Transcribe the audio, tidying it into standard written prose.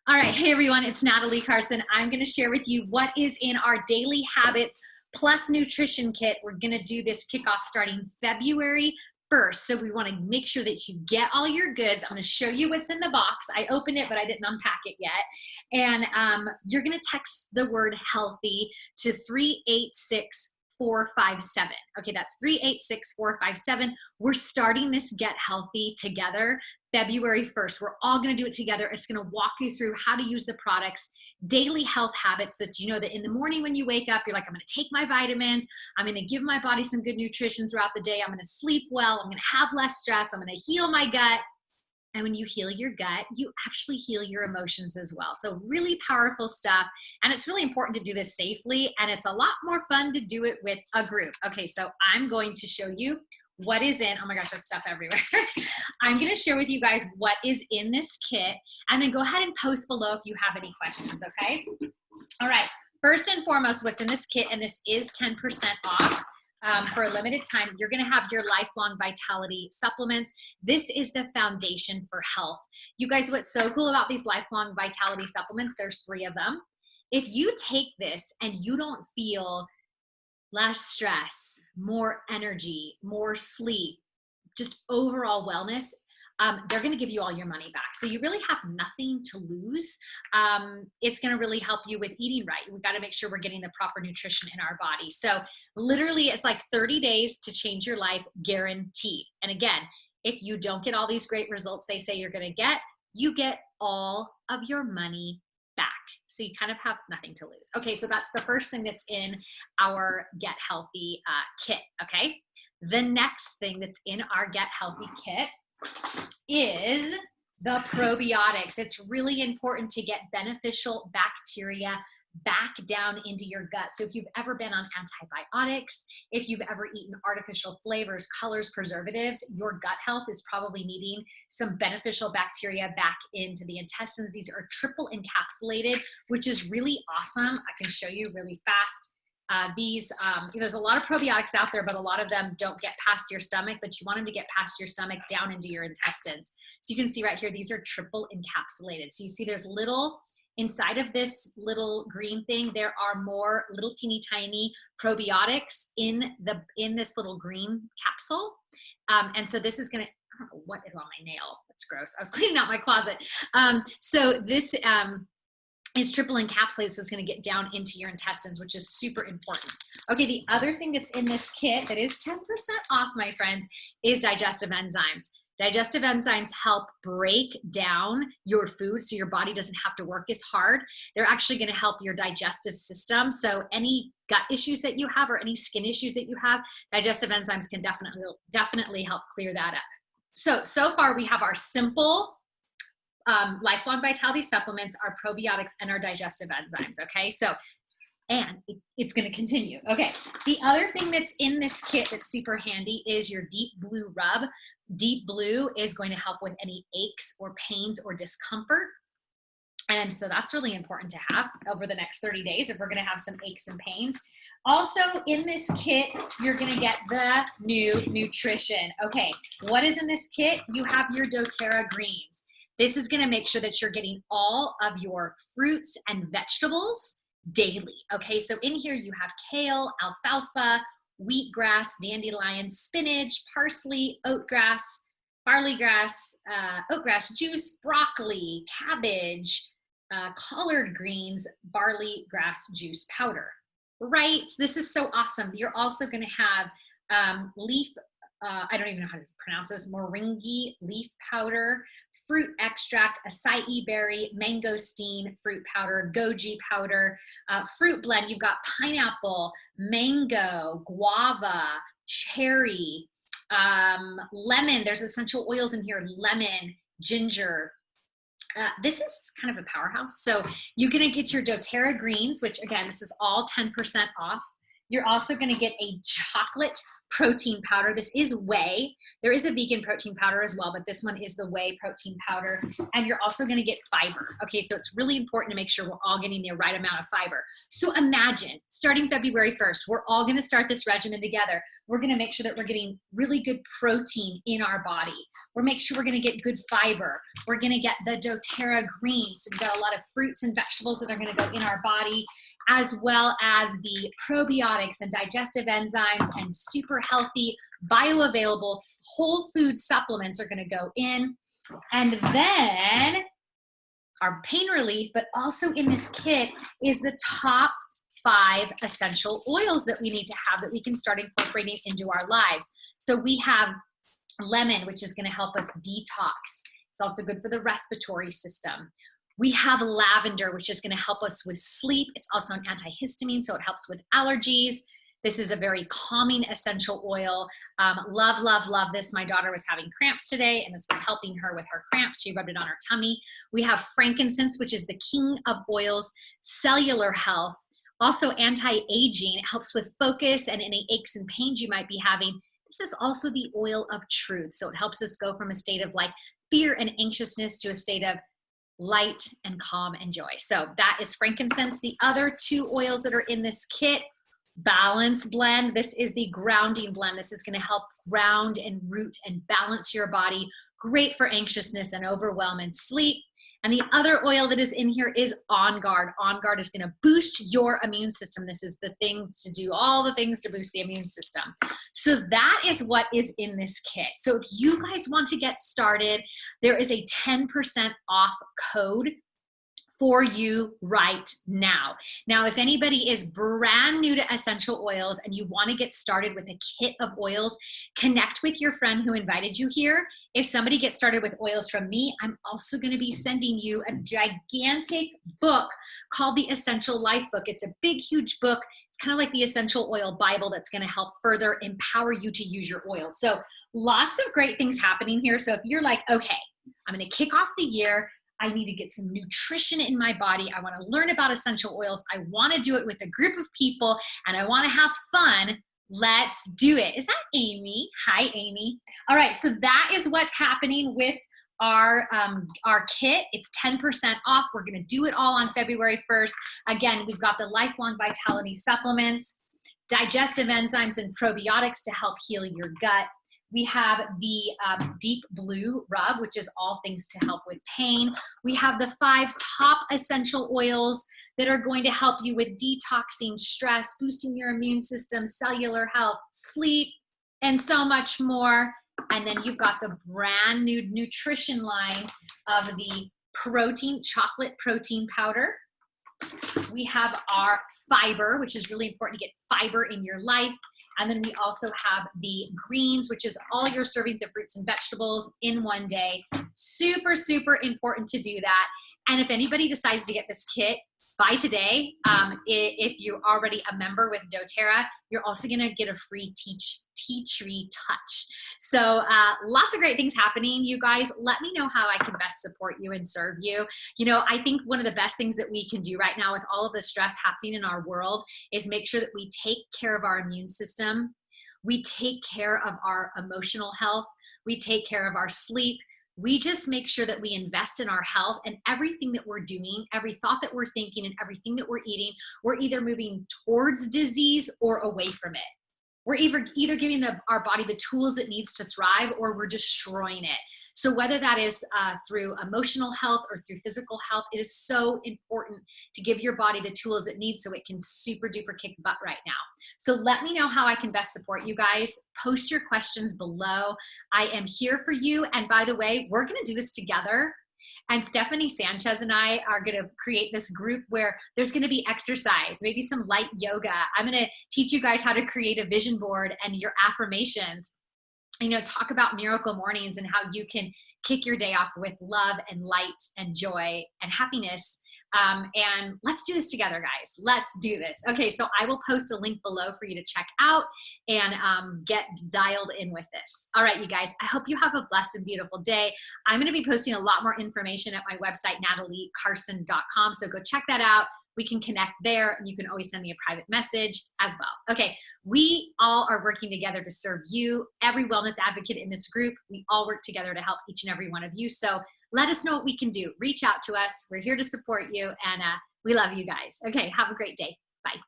All right, hey everyone, it's Natalie Carson. I'm going to share with you what is in our daily habits plus nutrition kit. We're going to do this kickoff starting February 1st. So we want to make sure that you get all your goods. I'm going to show you what's in the box. I opened it, but I didn't unpack it yet. And you're going to text the word healthy to 386-457. Okay, that's 386-457. We're starting this Get Healthy together February 1st. We're all going to do it together. It's going to walk you through how to use the products, daily health habits that you know that in the morning when you wake up, you're like, I'm going to take my vitamins. I'm going to give my body some good nutrition throughout the day. I'm going to sleep well. I'm going to have less stress. I'm going to heal my gut. And when you heal your gut, you actually heal your emotions as well. So really powerful stuff. And it's really important to do this safely. And it's a lot more fun to do it with a group. Okay, so I'm going to show you what is in, oh my gosh, there's stuff everywhere. I'm going to share with you guys what is in this kit, and then go ahead and post below if you have any questions, okay? All right, first and foremost, what's in this kit, and this is 10% off. For a limited time, you're going to have your lifelong vitality supplements. This is the foundation for health. You guys, what's so cool about these lifelong vitality supplements, there's 3 of them. If you take this and you don't feel less stress, more energy, more sleep, just overall wellness, they're going to give you all your money back. So you really have nothing to lose. It's going to really help you with eating right. We've got to make sure we're getting the proper nutrition in our body. So literally it's like 30 days to change your life, guaranteed. And again, if you don't get all these great results they say you're going to get, you get all of your money back. So you kind of have nothing to lose. Okay, so that's the first thing that's in our Get Healthy kit, okay? The next thing that's in our Get Healthy kit is the probiotics. It's really important to get beneficial bacteria back down into your gut. So if you've ever been on antibiotics, if you've ever eaten artificial flavors, colors, preservatives, your gut health is probably needing some beneficial bacteria back into the intestines. These are triple encapsulated, which is really awesome. I can show you really fast. There's a lot of probiotics out there, but a lot of them don't get past your stomach, but you want them to get past your stomach down into your intestines. So you can see right here, these are triple encapsulated. So you see there's inside of this little green thing, there are more little teeny tiny probiotics in this little green capsule. And so this is gonna, I don't know what is on my nail. That's gross. I was cleaning out my closet. So this is triple encapsulated, so it's going to get down into your intestines, which is super important. Okay, the other thing that's in this kit that is 10% off, my friends, is digestive enzymes. Digestive enzymes help break down your food so your body doesn't have to work as hard. They're actually going to help your digestive system. So any gut issues that you have or any skin issues that you have, digestive enzymes can definitely help clear that up. So far we have our simple lifelong vitality supplements, our probiotics, and our digestive enzymes. Okay, and it's going to continue. Okay, the other thing that's in this kit that's super handy is your Deep Blue rub. Deep Blue is going to help with any aches or pains or discomfort. And so that's really important to have over the next 30 days if we're going to have some aches and pains. Also in this kit, you're going to get the new nutrition. Okay, what is in this kit? You have your doTERRA greens. This is going to make sure that you're getting all of your fruits and vegetables daily. Okay, so in here you have kale, alfalfa, wheatgrass, dandelion, spinach, parsley, oatgrass, barley grass, oatgrass juice, broccoli, cabbage, collard greens, barley grass juice powder. Right? This is so awesome. You're also going to have I don't even know how to pronounce this, moringi leaf powder, fruit extract, acai berry, mangosteen fruit powder, goji powder, fruit blend. You've got pineapple, mango, guava, cherry, lemon. There's essential oils in here, lemon, ginger. This is kind of a powerhouse. So you're going to get your doTERRA greens, which again, this is all 10% off. You're also going to get a chocolate protein powder. This is whey. There is a vegan protein powder as well, but this one is the whey protein powder. And you're also going to get fiber. Okay, so it's really important to make sure we're all getting the right amount of fiber. So imagine starting February 1st, we're all going to start this regimen together. We're going to make sure that we're getting really good protein in our body. We're make sure we're going to get good fiber. We're going to get the doTERRA greens. So we've got a lot of fruits and vegetables that are going to go in our body, as well as the probiotics and digestive enzymes and super healthy, bioavailable whole food supplements are going to go in. And then our pain relief, but also in this kit is the top 5 essential oils that we need to have that we can start incorporating into our lives. So we have lemon, which is going to help us detox. It's also good for the respiratory system. We have lavender, which is going to help us with sleep. It's also an antihistamine, so it helps with allergies. This is a very calming essential oil. Love, love, love this. My daughter was having cramps today, and this was helping her with her cramps. She rubbed it on her tummy. We have frankincense, which is the king of oils, cellular health, also anti-aging. It helps with focus and any aches and pains you might be having. This is also the oil of truth. So it helps us go from a state of like fear and anxiousness to a state of light and calm and joy. So that is frankincense. The other 2 oils that are in this kit, balance blend. This is the grounding blend. This is going to help ground and root and balance your body. Great for anxiousness and overwhelm and sleep. And the other oil that is in here is On Guard. On Guard is going to boost your immune system. This is the thing to do all the things to boost the immune system. So that is what is in this kit. So if you guys want to get started, there is a 10% off code for you right now. Now, if anybody is brand new to essential oils and you want to get started with a kit of oils, connect with your friend who invited you here. If somebody gets started with oils from me, I'm also going to be sending you a gigantic book called the Essential Life Book. It's a big, huge book. It's kind of like the Essential Oil Bible that's going to help further empower you to use your oils. So lots of great things happening here. So if you're like, okay, I'm going to kick off the year, I need to get some nutrition in my body. I want to learn about essential oils. I want to do it with a group of people and I want to have fun. Let's do it. Is that Amy? Hi, Amy. All right. So that is what's happening with our kit. It's 10% off. We're going to do it all on February 1st. Again, we've got the lifelong vitality supplements, digestive enzymes and probiotics to help heal your gut. We have the deep blue rub, which is all things to help with pain. We have the 5 top essential oils that are going to help you with detoxing, stress, boosting your immune system, cellular health, sleep, and so much more. And then you've got the brand new nutrition line of the chocolate protein powder. We have our fiber, which is really important to get fiber in your life. And then we also have the greens, which is all your servings of fruits and vegetables in one day. Super, super important to do that. And if anybody decides to get this kit by today, if you're already a member with doTERRA, you're also going to get a free tea tree touch. So lots of great things happening. You guys, let me know how I can best support you and serve you. You know, I think one of the best things that we can do right now with all of the stress happening in our world is make sure that we take care of our immune system. We take care of our emotional health. We take care of our sleep. We just make sure that we invest in our health, and everything that we're doing, every thought that we're thinking and everything that we're eating, we're either moving towards disease or away from it. We're either giving our body the tools it needs to thrive, or we're destroying it. So whether that is through emotional health or through physical health, it is so important to give your body the tools it needs so it can super duper kick butt right now. So let me know how I can best support you guys. Post your questions below. I am here for you. And by the way, we're going to do this together. And Stephanie Sanchez and I are going to create this group where there's going to be exercise, maybe some light yoga. I'm going to teach you guys how to create a vision board and your affirmations. You know, talk about miracle mornings and how you can kick your day off with love and light and joy and happiness. And let's do this together, guys. Let's do this. Okay, so I will post a link below for you to check out and get dialed in with this. All right, you guys, I hope you have a blessed and beautiful day. I'm going to be posting a lot more information at my website, nataliecarson.com. So go check that out. we can connect there, and you can always send me a private message as well. Okay, we all are working together to serve you, every wellness advocate in this group. We all work together to help each and every one of you. So let us know what we can do. Reach out to us. We're here to support you, and we love you guys. Okay, have a great day. Bye.